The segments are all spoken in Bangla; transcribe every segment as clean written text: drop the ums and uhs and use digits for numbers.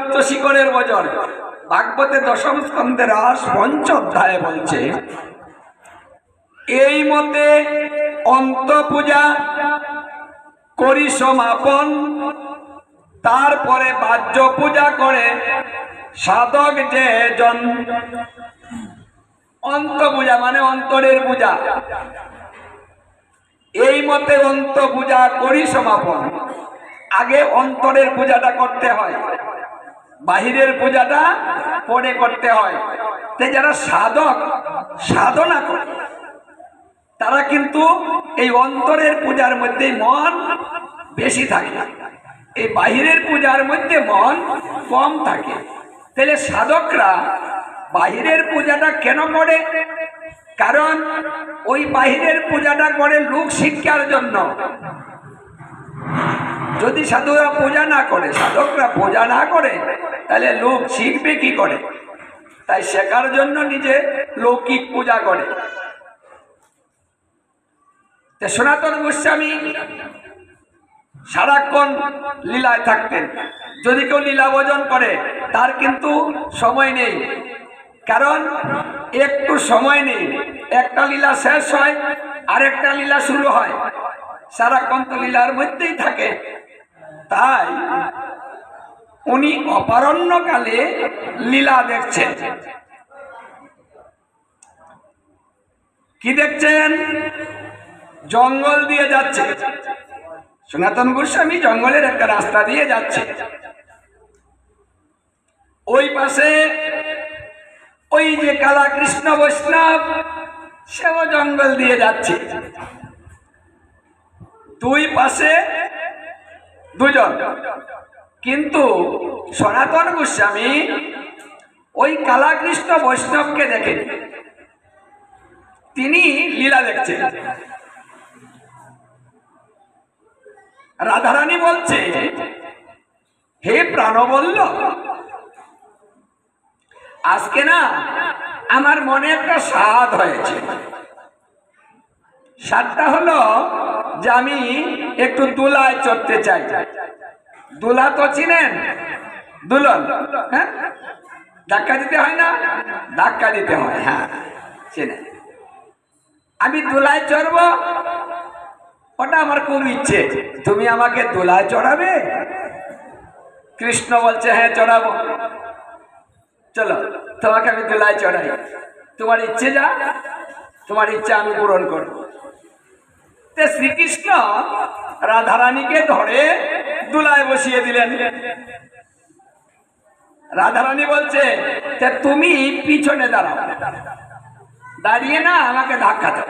গুপ্ত শিকড়ের ওজন। ভাগবতে দশম স্কন্ধের পঞ্চ অধ্যায়ে বলছে, এই মতে অন্ত পূজা করি সমাপন, তারপরে বাহ্য পূজা করে সাধক যে জন। অন্ত পূজা মানে অন্তরের পূজা। এই মতে অন্ত পূজা করি সমাপন, আগে অন্তরের পূজাটা করতে হয়, বাহিরের পূজাটা পরে করতে হয়। যারা সাধক সাধনা করে তারা কিন্তু এই অন্তরের পূজার মধ্যে মন বেশি থাকে, এই বাহিরের পূজার মধ্যে মন কম থাকে। তাহলে সাধকরা বাহিরের পূজাটা কেন করে? কারণ ওই বাহিরের পূজাটা করে লোক শিক্ষার জন্য। যদি সাধুরা পূজা না করে, সাধকরা পূজা না করে, তাহলে লোক শিখবে কি করে? তাই শেখার জন্য নিজে লৌকিক পূজা করে। সনাতন গোস্বামী সারাক্ষণ লীলায় থাকতেন। যদি কেউ লীলা ভোজন করে তার কিন্তু সময় নেই, কারণ একটু সময় নেই, একটা লীলা শেষ হয় আরেকটা লীলা শুরু হয়, সারাক্ষণ তো লীলার মধ্যেই থাকে। তাই উনি অপরাহ্নকালে লীলা দেখছেন। কি দেখছেন? জঙ্গল দিয়ে যাচ্ছে। সনাতন গোস্বামী জঙ্গলের একটা রাস্তা দিয়ে যাচ্ছে, ওই পাশে ওই যে কালা কৃষ্ণ বৈষ্ণব সেও জঙ্গল দিয়ে যাচ্ছে। দুই পাশে দুজন, কিন্তু সনাতন গোস্বামী ওই কালা কৃষ্ণ বৈষ্ণবকে দেখেন, তিনি লীলা দেখছেন। রাধারানী বলছে, হে প্রাণবল্লভ, আজকে না আমার মনে একটা স্বাদ হয়েছে। স্বাদটা হলো যে আমি একটু দোলায় চড়তে চাই। দোলা তো চিনেন? দুলন, হ্যাঁ, ধাক্কা দিতে হয় না? ধাক্কা দিতে হয়, হ্যাঁ চিনেন। আমি দোলায় চড়বো, ওটা আমার খুব ইচ্ছে। তুমি আমাকে দোলায় চড়াবে? কৃষ্ণ বলছে, হ্যাঁ চড়াবো, চলো তোমাকে আমি দোলায় চড়াই। তোমার ইচ্ছে যা, তোমার ইচ্ছা আমি পূরণ করবো। শ্রীকৃষ্ণ রাধারানীকে ধরে দোলায় বসিয়ে দিলেন। রাধারানী বলছে, তুমি পিছনে দাঁড়াও, দাঁড়িয়ে না আমাকে ধাক্কা দাও,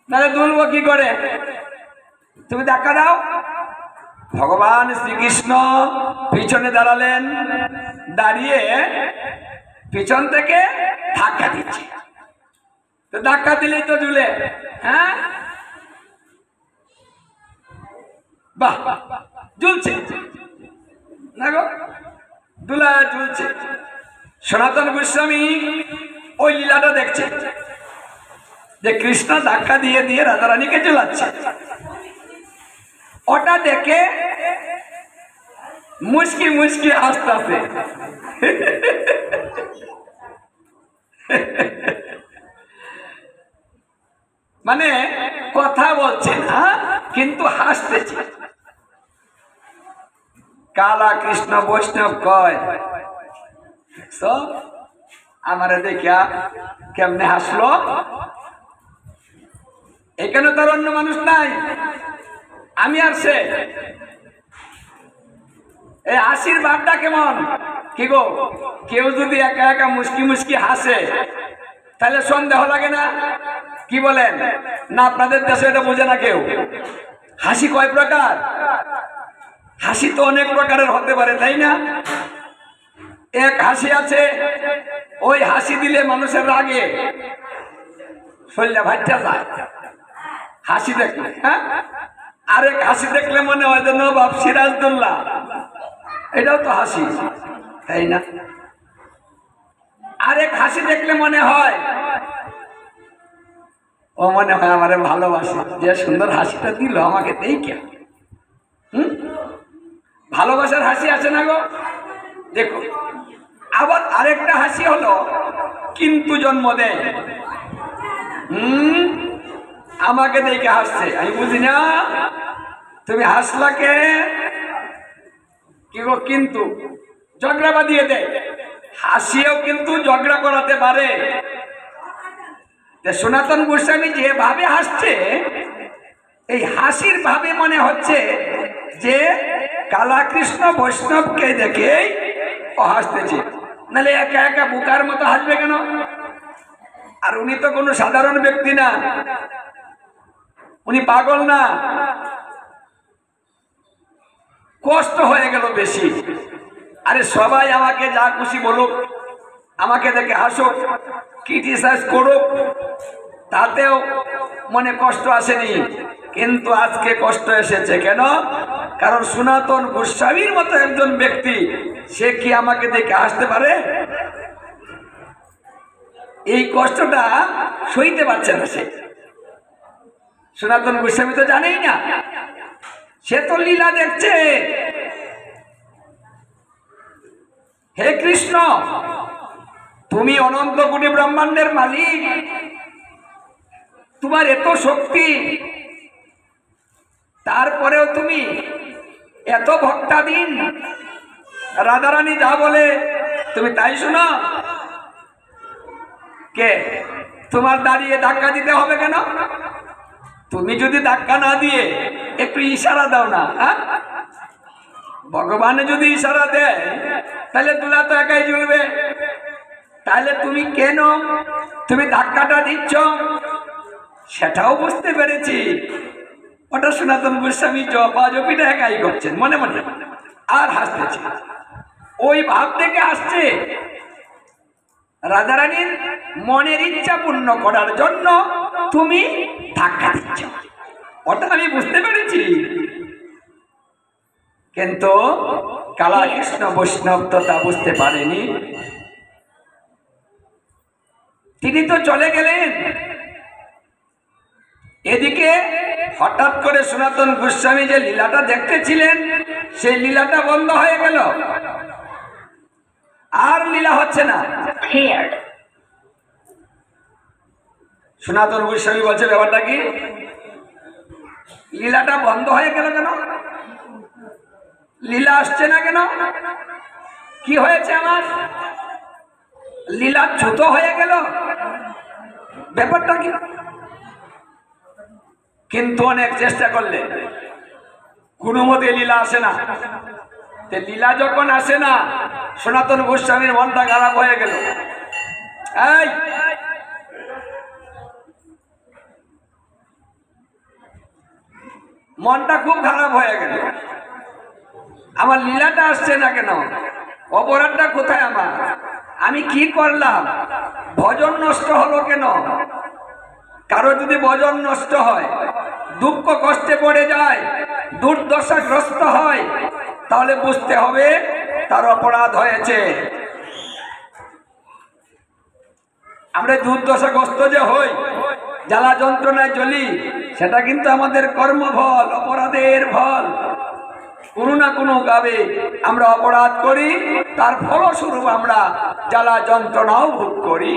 নাহলে দুলবো কি করে? তুমি ধাক্কা দাও। ভগবান শ্রীকৃষ্ণ পিছনে দাঁড়ালেন, দাঁড়িয়ে পিছন থেকে ধাক্কা দিচ্ছে। তো ধাক্কা দিলেই তো ঝুলে, হ্যাঁ, বাহ ঝুলছে না গো, দুলা ঝুলছে। সনাতন গোস্বামী ওই লীলাটা দেখছে যে কৃষ্ণ ধাক্কা দিয়ে দিয়ে রাধারানীকে ঝুলাচ্ছে। ওটা দেখে মুচকি মুচকি হাসতেছে। মানে কথা বলছে না কিন্তু হাসতেছে। কালা কৃষ্ণ বৈষ্ণব কয়, আমারে দেখিয়া কেমনে হাসলো, এখানে তার অন্য মানুষ নাই, আমি আর সে। এই হাসির ভাবটা কেমন? কি গো, কেউ যদি একা একা মুস্কি মুস্কি হাসে তাহলে সন্দেহ লাগে না? কি বলেন না? আপনাদের দেশে এটা বোঝে না কেউ। হাসি কয় প্রকার? হাসি তো অনেক প্রকারের হতে পারে, তাই না? এক হাসি আছে, ওই হাসি দিলে মানুষের রাগে শরীরটা ভাইটা যায় হাসি দেখলে, হ্যাঁ। আরেক হাসি দেখলে মনে হয় যে নবাব সিরাজদৌল্লা, এটাও তো হাসি, তাই না? আরেক হাসি দেখলে মনে হয় ও মনে হয় আমারে ভালোবাসে, যে সুন্দর হাসিটা দিল আমাকে, দেই কে। ভালোবাসার হাসি আছে না গো? দেখো, আবার আরেকটা হাসি হলো কিন্তু জন্ম দেয়। আমাকে দেখে হাসছে, আমি বুঝি না তুমি হাসলাকে কি গো, কিন্তু ঝগড়া বাঁধিয়ে দেয়। হাসিও কিন্তু ঝগড়া করাতে পারে। সনাতন গোস্বামী যেভাবে হাসছে, এই হাসির ভাবে মনে হচ্ছে যে কালাকৃষ্ণ বৈষ্ণবকে দেখে ও হাসতেছে, নাহলে একা একা বুকার মতো হাসবে কেন? আর উনি তো কোনো সাধারণ ব্যক্তি না, উনি পাগল না। কষ্ট হয়ে গেল বেশি। আরে সবাই আমাকে যা খুশি বলুক, আমাকে দেখে হাসুক, ক্রিটিসাইজ করুক, তাতেও মনে কষ্ট আসেনি, কিন্তু আজকে কষ্ট এসেছে। কেন? কারণ সনাতন গোস্বামীর মতো একজন ব্যক্তি, সে কি আমাকে দেখে হাসতে পারে? এই কষ্টটা সইতে পারছে না সে। সনাতন গোস্বামী তো জানেই না, সে তো লীলা দেখছে। হে কৃষ্ণ, তুমি অনন্ত কোটি ব্রহ্মাণ্ডের মালিক, তোমার এত শক্তি, তারপরেও তুমি এত ভক্তাধীন। রাধারানী যা বলে তুমি তাই শোনো। কে তোমার দাঁড়িয়ে ধাক্কা দিতে হবে কেন? তুমি যদি ধাক্কা না দিয়ে একটু ইশারা দাও না, ভগবান যদি ইশারা দেয় তাহলে দুলা তো একাই জ্বলবে। তাহলে তুমি কেন তুমি ধাক্কাটা দিচ্ছ? সেটাও বুঝতে পেরেছি, ওটা সনাতন গোস্বামী জপিটা একাই করছেন মনে মনে, আর হাসতেছে। ওই ভাব থেকে আসছে রাধারানীর মনের ইচ্ছা পূর্ণ করার জন্য তুমি ধাক্কা দিচ্ছ, ওটা আমি বুঝতে পেরেছি। কিন্তু কালাকৃষ্ণ বৈষ্ণব তো তা বুঝতে পারেনি। তিনি তো চলে গেলেন। এদিকে হঠাৎ করে সনাতন গোস্বামী যে লীলাটা দেখতেছিলেন, সেই লীলাটা বন্ধ হয়ে গেল, আর লীলা হচ্ছে না। সনাতন গোস্বামী বলছে, ব্যাপারটা কি? লীলাটা বন্ধ হয়ে গেল কেন? লীলা আসছে না কেন? কি হয়েছে আমার? লীলা চ্যুত হয়ে গেল, ব্যাপারটা কি? কিন্তু অনেক চেষ্টা করলে কোনো মতে লীলা আসে না। লীলা যখন আসে না, সনাতন গোস্বামীর মনটা খারাপ হয়ে গেল। এই মনটা খুব খারাপ হয়ে গেল, আমার লীলাটা আসছে না কেন? অপরাধটা কোথায় আমার? আমি কি করলাম? ভজন নষ্ট হলো কেন? কারো যদি ভজন নষ্ট হয়, দুঃখ কষ্টে পড়ে যায়, দুর্দশাগ্রস্ত হয়, তাহলে বুঝতে হবে তার অপরাধ হয়েছে। আমরা দুর্দশাগ্রস্ত যে হই, জ্বালা যন্ত্রণায় জ্বলি, সেটা কিন্তু আমাদের কর্মফল, অপরাধের ফল। কোনো না কোনো ভাবে আমরা অপরাধ করি, তার ফলস্বরূপ আমরা জ্বালা যন্ত্রণাও ভোগ করি।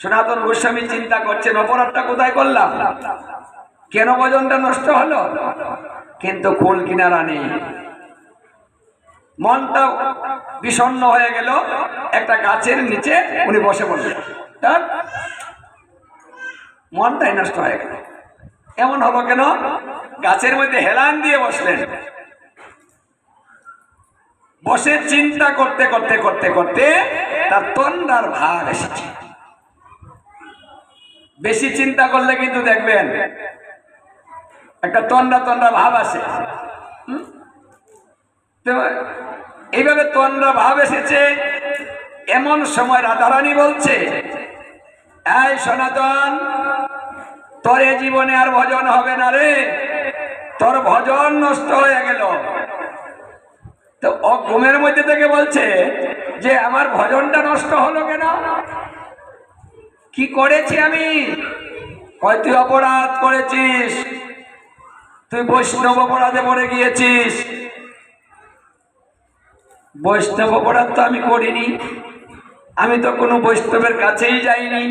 সনাতন গোস্বামী চিন্তা করছেন, অপরাধটা কোথায় করলাম? কেন ভজনটা নষ্ট হলো? কিন্তু কুল কিনারা নেই, মনটা বিষণ্ণ হয়ে গেল। একটা গাছের নিচে উনি বসে বললেন, তার মনটাই নষ্ট হয়ে গেল। এমন হলো কেন? গাছের মধ্যে হেলান দিয়ে বসলেন। বসে চিন্তা করতে করতে করতে করতে তার তন্দ্রার ভাব এসেছে। বেশি চিন্তা করলে কিন্তু দেখবেন একটা তন্দ্রা তন্দ্রা ভাব আসে। এইভাবে তন্দ্রা ভাব এসেছে। এমন সময় রাধারানী বলছে, এই সনাতন, তোর এ জীবনে আর ভজন হবে না রে, তোর ভজন নষ্ট হয়ে গেল। তো ও ঘুমের মধ্যে থেকে বলছে যে আমার ভজনটা নষ্ট হলো কেন? কি করেছি আমি? তুই অপরাধ করেছিস, তুই বৈষ্ণব অপরাধে পড়ে গিয়েছিস। বৈষ্ণব অপরাধ তো আমি করিনি, আমি তো কোনো বৈষ্ণবের কাছেই যাইনি,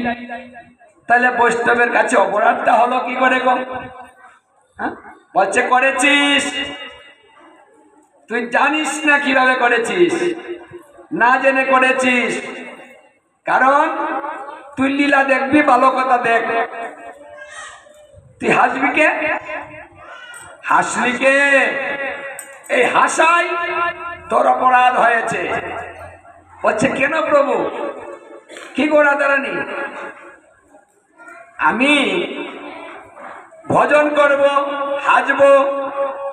তাহলে বৈষ্ণবের কাছে অপরাধটা হলো কি করে গো? হ্যাঁ, বলছে করেছিস, তুই জানিস না কিভাবে করেছিস, না জেনে করেছিস। কারণ তুই লীলা দেখবি, ভালো কথা দেখ, তুই হাসবি কে? হাসলি কে? এই হাসাই তোর অপরাধ হয়েছে। বলছে কেন প্রভু, কি গোড়া দাঁড়ানি? আমি ভজন করব, হাসবো,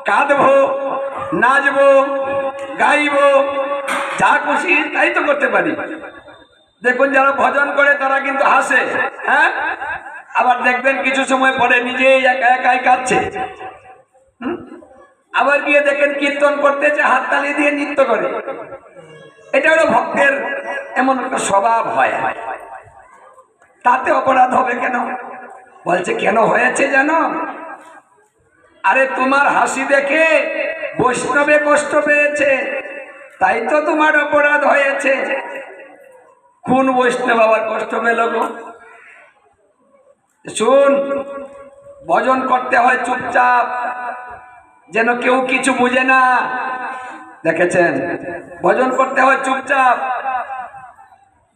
কাঁদবো, নাচবো, গাইবো, যা খুশি তাই তো করতে পারি। দেখুন যারা ভজন করে তারা কিন্তু হাসে, হ্যাঁ, আবার দেখবেন কিছু সময় পরে নিজেই একা একাই কাঁদছে। আবার গিয়ে দেখেন কীর্তন করতেছে, হাততালি দিয়ে নৃত্য করে। এটা হলো ভক্তের এমন একটা স্বভাব হয়। তাতে অপরাধ হবে কেন? বলছে কেন হয়েছে জানো? আরে তোমার হাসি দেখে বৈষ্ণবে কষ্ট পেয়েছে, তাই তো তোমার অপরাধ হয়েছে। কোন বৈষ্ণব আবার কষ্ট পেল গো? শুন, ভজন করতে হয় চুপচাপ, যেন কেউ কিছু বুঝে না। দেখেছেন, ভজন করতে হয় চুপচাপ,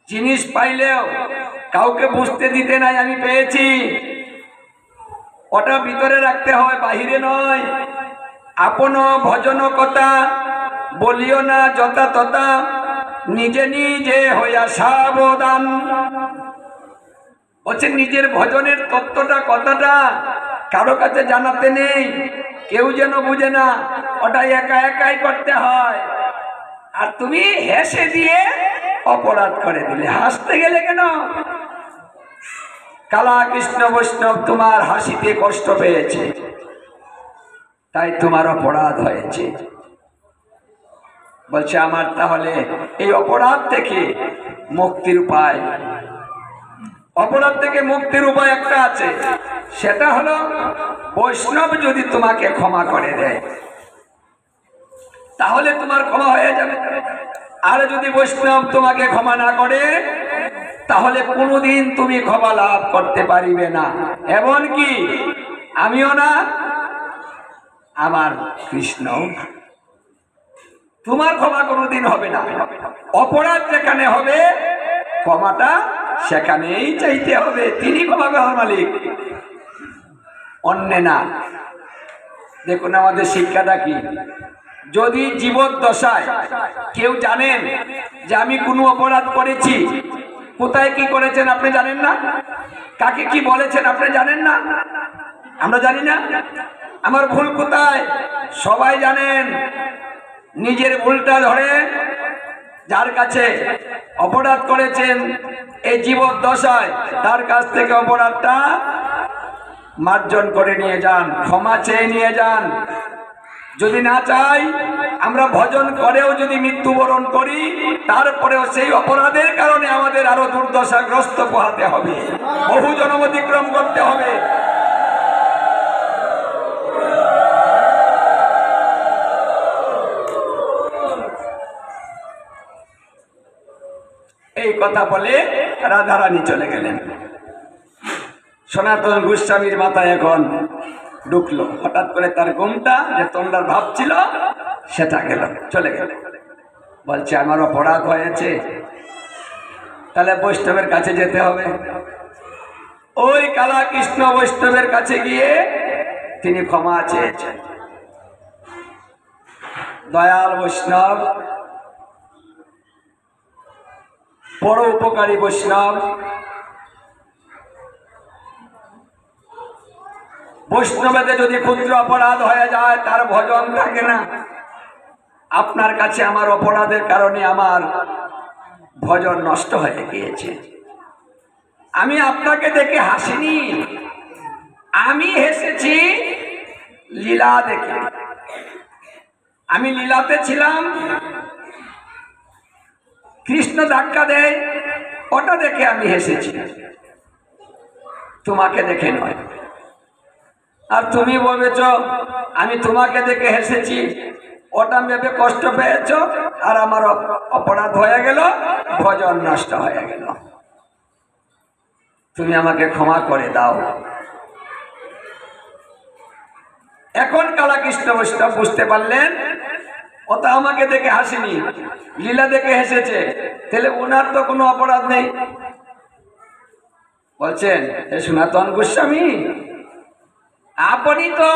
জিনিস পাইলেও কাউকে বুঝতে দিতে নাই আমি পেয়েছি, ওটা ভিতরে রাখতে হয়, বাহিরে নয়। আপন ভজন কথা বলিও না যথা তথা, নিজে নিজে হইয়া সাবধান। বলছে নিজের ভজনের তত্ত্বটা, কথাটা কারো কাছে জানাতে নেই, কেউ যেন বুঝে না, ওটা একা একাই করতে হয়। আর তুমি হেসে দিয়ে অপরাধ করে দিলে। হাসতে গেলে কেন? কালা কৃষ্ণ বৈষ্ণব তোমার হাসিতে কষ্ট পেয়েছে, তাই তোমার অপরাধ হয়েছে। বলছে আমার তাহলে এই অপরাধ থেকে মুক্তির উপায়, অপরাধ থেকে মুক্তির উপায় একটা আছে, সেটা হলো বৈষ্ণব যদি তোমাকে ক্ষমা করে দেয় তাহলে তোমার ক্ষমা হয়ে যাবে। আর যদি বৈষ্ণব তোমাকে ক্ষমা না করে তাহলে কোনোদিন তুমি ক্ষমা লাভ করতে পারিবে না, এমনকি আমিও না, আমার কৃষ্ণ, তোমার ক্ষমা কোনোদিন হবে না। অপরাধ যেখানে হবে ক্ষমাটা সেখানেই চাইতে হবে, তিনি ক্ষমা করার মালিক, অন্য না। দেখুন আমাদের শিক্ষাটা কি, যদি জীবদ্দশায় কেউ জানেন যে আমি কোনো অপরাধ করেছি, কোথায় কি করেছেন আপনি জানেন না, কাকে কি বলেছেন আপনি জানেন না, আমরা জানি না। আমার ভুল কোথায় সবাই জানেন, নিজের ভুলটা ধরে যার কাছে অপরাধ করেছেন এই জীবদ্দশায় তার কাছ থেকে অপরাধটা মার্জন করে নিয়ে যান, ক্ষমা চেয়ে নিয়ে যান। যদি না চাই, আমরা ভজন করেও যদি মৃত্যুবরণ করি, তারপরেও সেই অপরাধের কারণে আমাদের আরো দুর্দশাগ্রস্ত পোহাতে হবে, বহু জন্ম অতিক্রম করতে হবে। এই কথা বলে রাধারানী চলে গেলেন। সনাতন গোস্বামীর মাথায় এখন ঢুকলো, হঠাৎ করে তার ঘুমটা যে তোমরা ভাবছিল সেটা গেল, চলে গেল। বলছে আমার অপরাধ হয়েছে, তাহলে বৈষ্ণবের কাছে যেতে হবে। ওই কালা কৃষ্ণ বৈষ্ণবের কাছে গিয়ে তিনি ক্ষমা চেয়েছেন। দয়াল বৈষ্ণব, বড় উপকারী বৈষ্ণব, বৈষ্ণবেতে যদি ক্ষুদ্র অপরাধ হয়ে যায় তার ভজন থাকে না। আপনার কাছে আমার অপরাধের কারণে আমার ভজন নষ্ট হয়ে গিয়েছে। আমি আপনাকে দেখে হাসিনি, আমি হেসেছি লীলা দেখে। আমি লীলাতে ছিলাম, কৃষ্ণ ধাক্কা দেয়, ওটা দেখে আমি হেসেছি, তোমাকে দেখে নয়। আর তুমি বলেছ আমি তোমাকে দেখে হেসেছি, ওটা ভেবে কষ্ট পেয়েছ, আর আমার অপরাধ হয়ে গেল, ভজন নষ্ট হয়ে গেল, তুমি আমাকে ক্ষমা করে দাও। এখন কালাকৃষ্ণ বৈষ্ণব বুঝতে পারলেন ও তো আমাকে দেখে হাসিনি, লীলা দেখে হেসেছে, তাহলে ওনার তো কোনো অপরাধ নেই। বলছেন হে সনাতন গোস্বামী, আপনি তো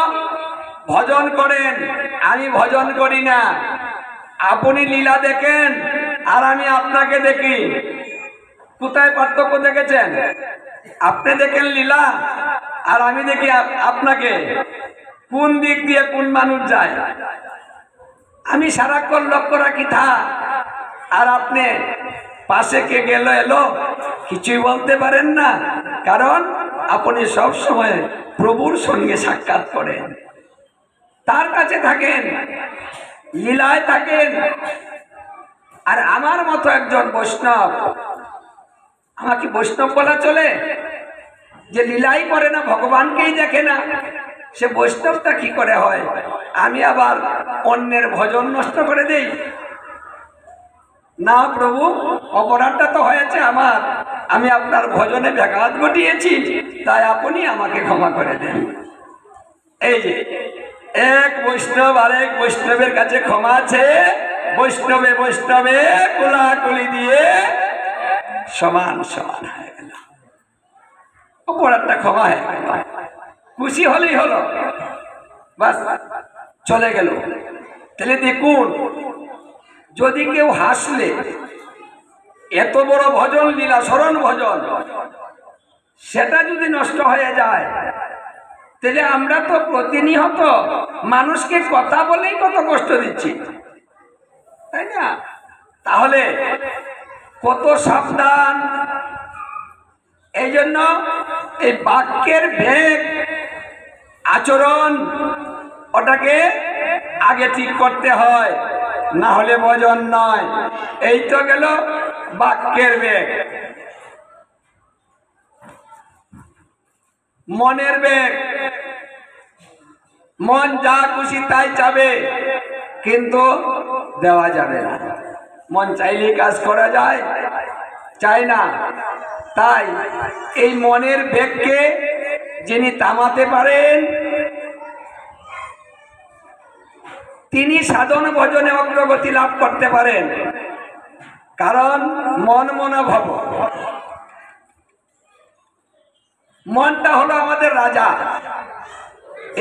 ভজন করেন, আমি ভজন করি না। আপনি লীলা দেখেন আর আমি আপনাকে দেখি, কোথায় পার্থক্য দেখেছেন? আপনি দেখেন লীলা আর আমি দেখি আপনাকে। কোন দিক দিয়ে কোন মানুষ যায়? আমি সারাক্ষণ লক্ষ্য রাখি থা, আর আপনি পাশে কে গেল এলো কিছুই বলতে পারেন না, কারণ আপনি সব সময় প্রভুর সঙ্গে সাক্ষাৎ করেন, তার কাছে থাকেন, লীলায় থাকেন। আর আমার মতো একজন বৈষ্ণব, আমাকে বৈষ্ণব বলা চলে যে লীলাই করে না, ভগবানকেই দেখে না, সে বৈষ্ণবটা কি করে হয়? আমি আবার অন্যের ভজন নষ্ট করে দেই না? প্রভু, অপরাধটা তো হয়েছে আমার, আমি আপনার ভজনে ব্যাঘাত ঘটিয়েছি, তাই আপনি আমাকে ক্ষমা করে দেন। এই যে এক বৈষ্ণব আরেক বৈষ্ণবের কাছে ক্ষমা আছে, বৈষ্ণবে বৈষ্ণবে কোলাকুলি দিয়ে সমান সমান হয়ে গেল, অপরাধটা ক্ষমা হয়ে গেল, খুশি হলেই হলো, বাস চলে গেল। তাহলে দেখুন, যদি কেউ হাসলে, এত বড় ভজন লীলা শরণ ভজন, সেটা যদি নষ্ট হয়ে যায়, তাহলে আমরা তো প্রতিনিয়ত মানুষকে কথা বলেই কত কষ্ট দিচ্ছি, তাই না? তাহলে কত সাবধান। এই জন্য এই বাক্যের বেগ, আচরণ, ওটাকে আগে ঠিক করতে হয়, না হলে ভজন নয়। এই তো গেল বাক্যের বেগ। মনের বেগ, মন যা খুশি তাই চাবে, কিন্তু দেওয়া যাবে না। মন চাইলেই কাজ করা যায়, চায় না। তাই এই মনের বেগকে যিনি থামাতে পারেন, তিনি সাধন ভজনে অগ্রগতি লাভ করতে পারেন। কারণ মন মনোভাব, মনটা হলো আমাদের রাজা।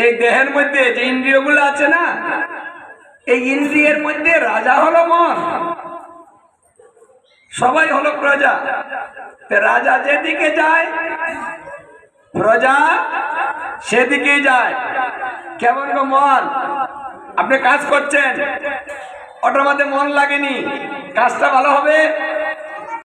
এই দেহের মধ্যে যে ইন্দ্রিয়গুলো আছে না, এই ইন্দ্রিয়ের মধ্যে রাজা হলো মন, সবাই হলো প্রজা। রাজা যেদিকে যায় প্রজা সেদিকেই যায়। কেমন গো মন? আপনি কাজ করছেন, ওটার মধ্যে মন লাগেনি, কাজটা ভালো হবে?